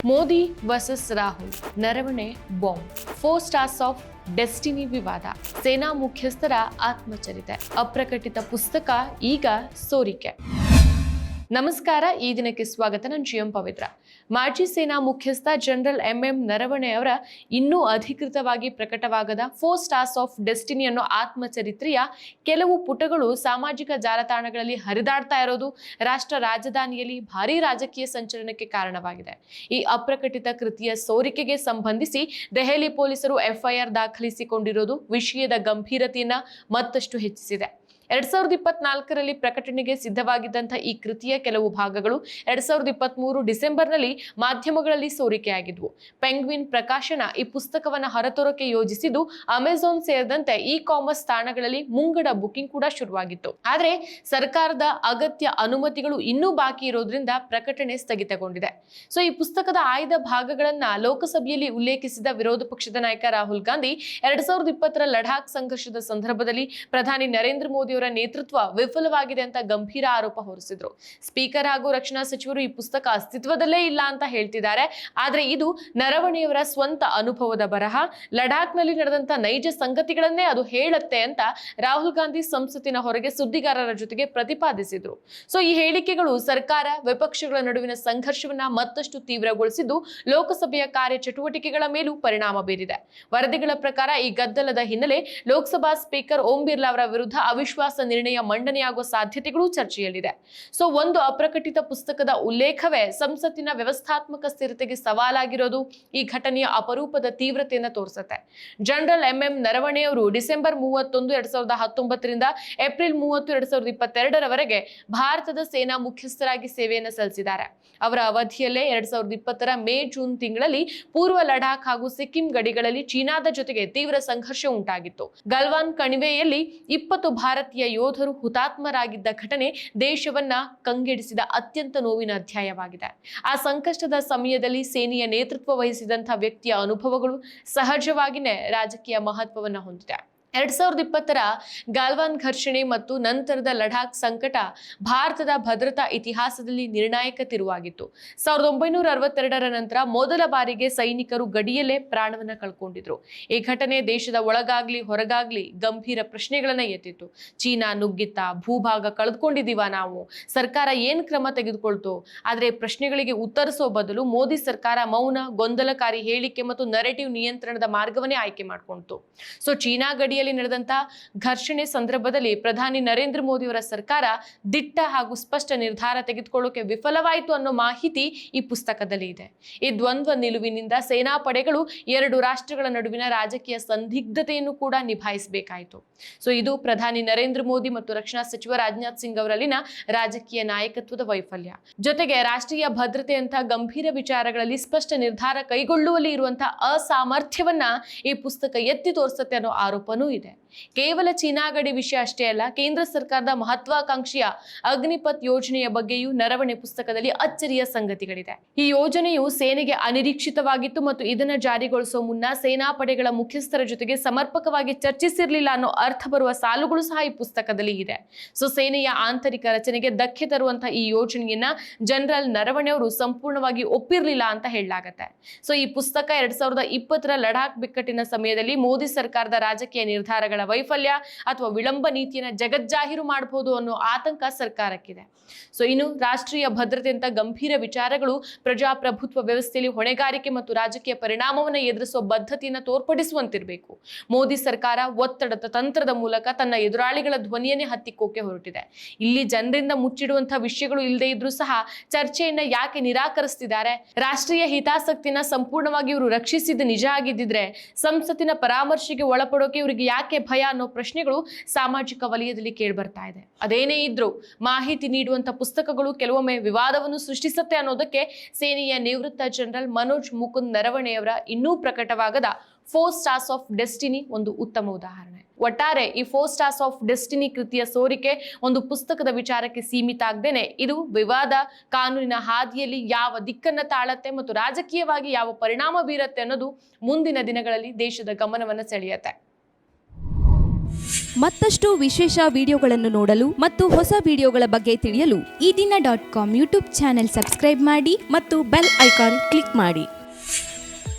Modi versus Rahul Naravane bomb 4 stars of destiny ವಿವಾದ ಸೇನಾ ಮುಖ್ಯಸ್ಥರ ಆತ್ಮಚರಿತೆ ಅಪ್ರಕಟಿತ ಪುಸ್ತಕ ಈಗ ಸೋರಿಕೆ. ನಮಸ್ಕಾರ, ಈ ದಿನಕ್ಕೆ ಸ್ವಾಗತ. ನಾನು ಜಿಎಂ ಪವಿತ್ರ. ಮಾಜಿ ಸೇನಾ ಮುಖ್ಯಸ್ಥ ಜನರಲ್ ಎಂಎಂ ನರವಣೆ ಅವರ ಇನ್ನೂ ಅಧಿಕೃತವಾಗಿ ಪ್ರಕಟವಾಗದ 4 ಸ್ಟಾರ್ಸ್ ಆಫ್ ಡೆಸ್ಟಿನಿ ಅನ್ನೋ ಆತ್ಮಚರಿತ್ರೆಯ ಕೆಲವು ಪುಟಗಳು ಸಾಮಾಜಿಕ ಜಾಲತಾಣಗಳಲ್ಲಿ ಹರಿದಾಡ್ತಾ ಇರೋದು ರಾಷ್ಟ್ರ ರಾಜಧಾನಿಯಲ್ಲಿ ಭಾರೀ ರಾಜಕೀಯ ಸಂಚಲನಕ್ಕೆ ಕಾರಣವಾಗಿದೆ. ಈ ಅಪ್ರಕಟಿತ ಕೃತಿಯ ಸೋರಿಕೆಗೆ ಸಂಬಂಧಿಸಿ ದೆಹಲಿ ಪೊಲೀಸರು ಎಫ್ಐಆರ್ ದಾಖಲಿಸಿಕೊಂಡಿರೋದು ವಿಷಯದ ಗಂಭೀರತೆಯನ್ನ ಮತ್ತಷ್ಟು ಹೆಚ್ಚಿಸಿದೆ. 2024ರಲ್ಲಿ ಪ್ರಕಟಣೆಗೆ ಸಿದ್ಧವಾಗಿದ್ದಂಥ ಈ ಕೃತಿಯ ಕೆಲವು ಭಾಗಗಳು 2023 ಡಿಸೆಂಬರ್ನಲ್ಲಿ ಮಾಧ್ಯಮಗಳಲ್ಲಿ ಸೋರಿಕೆಯಾಗಿದ್ವು. ಪೆಂಗ್ವಿನ್ ಪ್ರಕಾಶನ ಈ ಪುಸ್ತಕವನ್ನು ಹೊರತರೋಕೆ ಯೋಜಿಸಿದ್ದು ಅಮೆಜಾನ್ ಸೇರಿದಂತೆ ಇ ಕಾಮರ್ಸ್ ತಾಣಗಳಲ್ಲಿ ಮುಂಗಡ ಬುಕಿಂಗ್ ಕೂಡ ಶುರುವಾಗಿತ್ತು. ಆದರೆ ಸರ್ಕಾರದ ಅಗತ್ಯ ಅನುಮತಿಗಳು ಇನ್ನೂ ಬಾಕಿ ಇರೋದ್ರಿಂದ ಪ್ರಕಟಣೆ ಸ್ಥಗಿತಗೊಂಡಿದೆ. ಈ ಪುಸ್ತಕದ ಆಯ್ದ ಭಾಗಗಳನ್ನ ಲೋಕಸಭೆಯಲ್ಲಿ ಉಲ್ಲೇಖಿಸಿದ ವಿರೋಧ ಪಕ್ಷದ ನಾಯಕ ರಾಹುಲ್ ಗಾಂಧಿ 2020ರ ಲಡಾಖ್ ಸಂಘರ್ಷದ ಸಂದರ್ಭದಲ್ಲಿ ಪ್ರಧಾನಿ ನರೇಂದ್ರ ಮೋದಿ ನೇತೃತ್ವ ವಿಫಲವಾಗಿದೆ ಅಂತ ಗಂಭೀರ ಆರೋಪ ಹೊರಿಸಿದ್ರು. ಸ್ಪೀಕರ್ ಹಾಗೂ ರಕ್ಷಣಾ ಸಚಿವರು ಈ ಪುಸ್ತಕ ಅಸ್ತಿತ್ವದಲ್ಲೇ ಇಲ್ಲ ಅಂತ ಹೇಳ್ತಿದ್ದಾರೆ. ಆದ್ರೆ ಇದು ನರವಣೆಯವರ ಸ್ವಂತ ಅನುಭವದ ಬರಹ, ಲಡಾಖ್ನಲ್ಲಿ ನಡೆದಂತ ನೈಜ ಸಂಗತಿಗಳನ್ನೇ ಅದು ಹೇಳುತ್ತೆ ಅಂತ ರಾಹುಲ್ ಗಾಂಧಿ ಸಂಸತ್ತಿನ ಹೊರಗೆ ಸುದ್ದಿಗಾರರ ಜೊತೆಗೆ ಪ್ರತಿಪಾದಿಸಿದ್ರು. ಈ ಹೇಳಿಕೆಗಳು ಸರ್ಕಾರ ವಿಪಕ್ಷಗಳ ನಡುವಿನ ಸಂಘರ್ಷವನ್ನ ಮತ್ತಷ್ಟು ತೀವ್ರಗೊಳಿಸಿದ್ದು ಲೋಕಸಭೆಯ ಕಾರ್ಯಚಟುವಟಿಕೆಗಳ ಮೇಲೂ ಪರಿಣಾಮ ಬೀರಿದೆ. ವರದಿಗಳ ಪ್ರಕಾರ ಈ ಗದ್ದಲದ ಹಿನ್ನೆಲೆ ಲೋಕಸಭಾ ಸ್ಪೀಕರ್ ಓಂ ಬಿರ್ಲಾ ಅವರ ವಿರುದ್ಧ ಅವಿಶ್ವಾಸ ನಿರ್ಣಯ ಮಂಡನೆಯಾಗುವ ಸಾಧ್ಯತೆಗಳು ಚರ್ಚೆಯಲ್ಲಿದೆ. ಒಂದು ಅಪ್ರಕಟಿತ ಪುಸ್ತಕದ ಉಲ್ಲೇಖವೇ ಸಂಸತ್ತಿನ ವ್ಯವಸ್ಥಾತ್ಮಕ ಸ್ಥಿರತೆಗೆ ಸವಾಲಾಗಿರೋದು ಈ ಘಟನೆಯ ಅಪರೂಪದ ತೀವ್ರತೆಯನ್ನು ತೋರಿಸುತ್ತೆ. ಜನರಲ್ ಎಂಎಂ ನರವಣೆ ಅವರು ಡಿಸೆಂಬರ್ 31, 2019ರಿಂದ ಏಪ್ರಿಲ್ 30, 2022ರವರೆಗೆ ಭಾರತದ ಸೇನಾ ಮುಖ್ಯಸ್ಥರಾಗಿ ಸೇವೆಯನ್ನು ಸಲ್ಲಿಸಿದ್ದಾರೆ. ಅವರ ಅವಧಿಯಲ್ಲೇ 2020ರ ಮೇ ಜೂನ್ ತಿಂಗಳಲ್ಲಿ ಪೂರ್ವ ಲಡಾಖ್ ಹಾಗೂ ಸಿಕ್ಕಿಂ ಗಡಿಗಳಲ್ಲಿ ಚೀನಾದ ಜೊತೆಗೆ ತೀವ್ರ ಸಂಘರ್ಷ ಉಂಟಾಗಿತ್ತು. ಗಲ್ವಾನ್ ಕಣಿವೆಯಲ್ಲಿ 20 ಭಾರತೀಯ ಯೋಧರು ಹುತಾತ್ಮರಾಗಿದ್ದ ಘಟನೆ ದೇಶವನ್ನ ಕಂಗೆಡಿಸಿದ ಅತ್ಯಂತ ನೋವಿನ ಅಧ್ಯಾಯವಾಗಿದೆ. ಆ ಸಂಕಷ್ಟದ ಸಮಯದಲ್ಲಿ ಸೇನೆಯ ನೇತೃತ್ವ ವಹಿಸಿದಂತಹ ವ್ಯಕ್ತಿಯ ಅನುಭವಗಳು ಸಹಜವಾಗಿಯೇ ರಾಜಕೀಯ ಮಹತ್ವವನ್ನು ಹೊಂದಿದೆ. 2020ರ ಗಾಲ್ವಾನ್ ಘರ್ಷಣೆ ಮತ್ತು ನಂತರದ ಲಡಾಖ್ ಸಂಕಟ ಭಾರತದ ಭದ್ರತಾ ಇತಿಹಾಸದಲ್ಲಿ ನಿರ್ಣಾಯಕ ತಿರುವಾಗಿತ್ತು. 1962ರ ನಂತರ ಮೊದಲ ಬಾರಿಗೆ ಸೈನಿಕರು ಗಡಿಯಲ್ಲೇ ಪ್ರಾಣವನ್ನ ಕಳ್ಕೊಂಡಿದ್ರು. ಈ ಘಟನೆ ದೇಶದ ಒಳಗಾಗ್ಲಿ ಹೊರಗಾಗ್ಲಿ ಗಂಭೀರ ಪ್ರಶ್ನೆಗಳನ್ನ ಎತ್ತಿತ್ತು. ಚೀನಾ ನುಗ್ಗಿತ್ತ, ಭೂಭಾಗ ಕಳೆದುಕೊಂಡಿದೀವ ನಾವು, ಸರ್ಕಾರ ಏನ್ ಕ್ರಮ ತೆಗೆದುಕೊಳ್ತು? ಆದ್ರೆ ಪ್ರಶ್ನೆಗಳಿಗೆ ಉತ್ತರಿಸೋ ಬದಲು ಮೋದಿ ಸರ್ಕಾರ ಮೌನ, ಗೊಂದಲಕಾರಿ ಹೇಳಿಕೆ ಮತ್ತು ನರೇಟಿವ್ ನಿಯಂತ್ರಣದ ಮಾರ್ಗವನ್ನೇ ಆಯ್ಕೆ ಮಾಡ್ಕೊಂತು. ಚೀನಾ ಗಡಿ ನಡೆದಂತ ಘರ್ಷಣೆ ಸಂದರ್ಭದಲ್ಲಿ ಪ್ರಧಾನಿ ನರೇಂದ್ರ ಮೋದಿ ಅವರ ಸರ್ಕಾರ ದಿಟ್ಟ ಹಾಗೂ ಸ್ಪಷ್ಟ ನಿರ್ಧಾರ ತೆಗೆದುಕೊಳ್ಳೋಕೆ ವಿಫಲವಾಯಿತು ಅನ್ನೋ ಮಾಹಿತಿ ಈ ಪುಸ್ತಕದಲ್ಲಿ ಇದೆ. ಈ ದ್ವಂದ್ವ ನಿಲುವಿನಿಂದ ಸೇನಾ ಪಡೆಗಳು ಎರಡು ರಾಷ್ಟ್ರಗಳ ನಡುವಿನ ರಾಜಕೀಯ ಸಂದಿಗ್ಧತೆಯನ್ನು ಕೂಡ ನಿಭಾಯಿಸಬೇಕಾಯಿತು. ಇದು ಪ್ರಧಾನಿ ನರೇಂದ್ರ ಮೋದಿ ಮತ್ತು ರಕ್ಷಣಾ ಸಚಿವ ರಾಜನಾಥ್ ಸಿಂಗ್ ಅವರಲ್ಲಿನ ರಾಜಕೀಯ ನಾಯಕತ್ವದ ವೈಫಲ್ಯ, ಜೊತೆಗೆ ರಾಷ್ಟ್ರೀಯ ಭದ್ರತೆಯಂತಹ ಗಂಭೀರ ವಿಚಾರಗಳಲ್ಲಿ ಸ್ಪಷ್ಟ ನಿರ್ಧಾರ ಕೈಗೊಳ್ಳುವಲ್ಲಿ ಇರುವಂತಹ ಅಸಾಮರ್ಥ್ಯವನ್ನ ಈ ಪುಸ್ತಕ ಎತ್ತಿ ತೋರಿಸುತ್ತೆ ಅನ್ನೋ ಆರೋಪನೂ ಇದೆ. ಕೇವಲ ಚೀನಾ ಗಡಿ ವಿಷಯ ಅಷ್ಟೇ ಅಲ್ಲ, ಕೇಂದ್ರ ಸರ್ಕಾರದ ಮಹತ್ವಾಕಾಂಕ್ಷೆಯ ಅಗ್ನಿಪಥ್ ಯೋಜನೆಯ ಬಗ್ಗೆಯೂ ನರವಣೆ ಪುಸ್ತಕದಲ್ಲಿ ಅಚ್ಚರಿಯ ಸಂಗತಿಗಳಿದೆ. ಈ ಯೋಜನೆಯು ಸೇನೆಗೆ ಅನಿರೀಕ್ಷಿತವಾಗಿತ್ತು ಮತ್ತು ಇದನ್ನು ಜಾರಿಗೊಳಿಸುವ ಮುನ್ನ ಸೇನಾ ಪಡೆಗಳ ಮುಖ್ಯಸ್ಥರ ಜೊತೆಗೆ ಸಮರ್ಪಕವಾಗಿ ಚರ್ಚಿಸಿರಲಿಲ್ಲ ಅನ್ನೋ ಅರ್ಥ ಬರುವ ಸಾಲುಗಳು ಸಹ ಈ ಪುಸ್ತಕದಲ್ಲಿ ಇದೆ. ಸೇನೆಯ ಆಂತರಿಕ ರಚನೆಗೆ ಧಕ್ಕೆ ತರುವಂತಹ ಈ ಯೋಜನೆಯನ್ನ ಜನರಲ್ ನರವಣೆ ಅವರು ಸಂಪೂರ್ಣವಾಗಿ ಒಪ್ಪಿರಲಿಲ್ಲ ಅಂತ ಹೇಳಲಾಗತ್ತೆ. ಈ ಪುಸ್ತಕ 2020ರ ಲಡಾಖ್ ಬಿಕ್ಕಟ್ಟಿನ ಸಮಯದಲ್ಲಿ ಮೋದಿ ಸರ್ಕಾರದ ರಾಜಕೀಯ ನಿರ್ಧಾರಗಳ ವೈಫಲ್ಯ ಅಥವಾ ವಿಳಂಬ ನೀತಿಯನ್ನ ಜಗಜ್ಜಾಹೀರು ಮಾಡಬಹುದು ಅನ್ನೋ ಆತಂಕ ಸರ್ಕಾರಕ್ಕಿದೆ. ಇನ್ನು ರಾಷ್ಟ್ರೀಯ ಭದ್ರತೆ ಅಂತ ಗಂಭೀರ ವಿಚಾರಗಳು ಪ್ರಜಾಪ್ರಭುತ್ವ ವ್ಯವಸ್ಥೆಯಲ್ಲಿ ಹೊಣೆಗಾರಿಕೆ ಮತ್ತು ರಾಜಕೀಯ ಪರಿಣಾಮವನ್ನು ಎದುರಿಸುವ ಬದ್ಧತೆಯನ್ನು ತೋರ್ಪಡಿಸುವಂತಿರಬೇಕು. ಮೋದಿ ಸರ್ಕಾರ ಒತ್ತಡದ ತಂತ್ರದ ಮೂಲಕ ತನ್ನ ಎದುರಾಳಿಗಳ ಧ್ವನಿಯನ್ನೇ ಹತ್ತಿಕ್ಕೋಕೆ ಹೊರಟಿದೆ. ಇಲ್ಲಿ ಜನರಿಂದ ಮುಚ್ಚಿಡುವಂತಹ ವಿಷಯಗಳು ಇಲ್ಲದೆ ಇದ್ರೂ ಸಹ ಚರ್ಚೆಯನ್ನ ಯಾಕೆ ನಿರಾಕರಿಸ್ತಿದ್ದಾರೆ? ರಾಷ್ಟ್ರೀಯ ಹಿತಾಸಕ್ತಿನ ಸಂಪೂರ್ಣವಾಗಿ ಇವರು ರಕ್ಷಿಸಿದ ನಿಜ ಆಗಿದ್ದಿದ್ರೆ ಸಂಸತ್ತಿನ ಪರಾಮರ್ಶೆಗೆ ಒಳಪಡೋಕೆ ಇವರಿಗೆ ಯಾಕೆ ಭಯ ಅನ್ನೋ ಪ್ರಶ್ನೆಗಳು ಸಾಮಾಜಿಕ ವಲಯದಲ್ಲಿ ಕೇಳಿಬರ್ತಾ ಇದೆ. ಅದೇನೇ ಇದ್ರೂ ಮಾಹಿತಿ ನೀಡುವಂತ ಪುಸ್ತಕಗಳು ಕೆಲವೊಮ್ಮೆ ವಿವಾದವನ್ನು ಸೃಷ್ಟಿಸುತ್ತೆ ಅನ್ನೋದಕ್ಕೆ ಸೇನೆಯ ನಿವೃತ್ತ ಜನರಲ್ ಮನೋಜ್ ಮುಕುಂದ್ ನರವಣೆಯವರ ಇನ್ನೂ ಪ್ರಕಟವಾಗದ 4 ಸ್ಟಾರ್ಸ್ ಆಫ್ ಡೆಸ್ಟಿನಿ ಒಂದು ಉತ್ತಮ ಉದಾಹರಣೆ. ಒಟ್ಟಾರೆ ಈ 4 ಸ್ಟಾರ್ಸ್ ಆಫ್ ಡೆಸ್ಟಿನಿ ಕೃತಿಯ ಸೋರಿಕೆ ಒಂದು ಪುಸ್ತಕದ ವಿಚಾರಕ್ಕೆ ಸೀಮಿತ ಆಗದೇನೆ ಇದು ವಿವಾದ, ಕಾನೂನಿನ ಹಾದಿಯಲ್ಲಿ ಯಾವ ದಿಕ್ಕನ್ನ ತಾಳತ್ತೆ ಮತ್ತು ರಾಜಕೀಯವಾಗಿ ಯಾವ ಪರಿಣಾಮ ಬೀರತ್ತೆ ಅನ್ನೋದು ಮುಂದಿನ ದಿನಗಳಲ್ಲಿ ದೇಶದ ಗಮನವನ್ನು ಸೆಳೆಯುತ್ತೆ. ಮತ್ತಷ್ಟು ವಿಶೇಷ ವಿಡಿಯೋಗಳನ್ನು ನೋಡಲು ಮತ್ತು ಹೊಸ ವಿಡಿಯೋಗಳ ಬಗ್ಗೆ ತಿಳಿಯಲು ಈ ದಿನ .com ಯೂಟ್ಯೂಬ್ ಚಾನೆಲ್ ಸಬ್ಸ್ಕ್ರೈಬ್ ಮಾಡಿ ಮತ್ತು ಬೆಲ್ ಐಕಾನ್ ಕ್ಲಿಕ್ ಮಾಡಿ.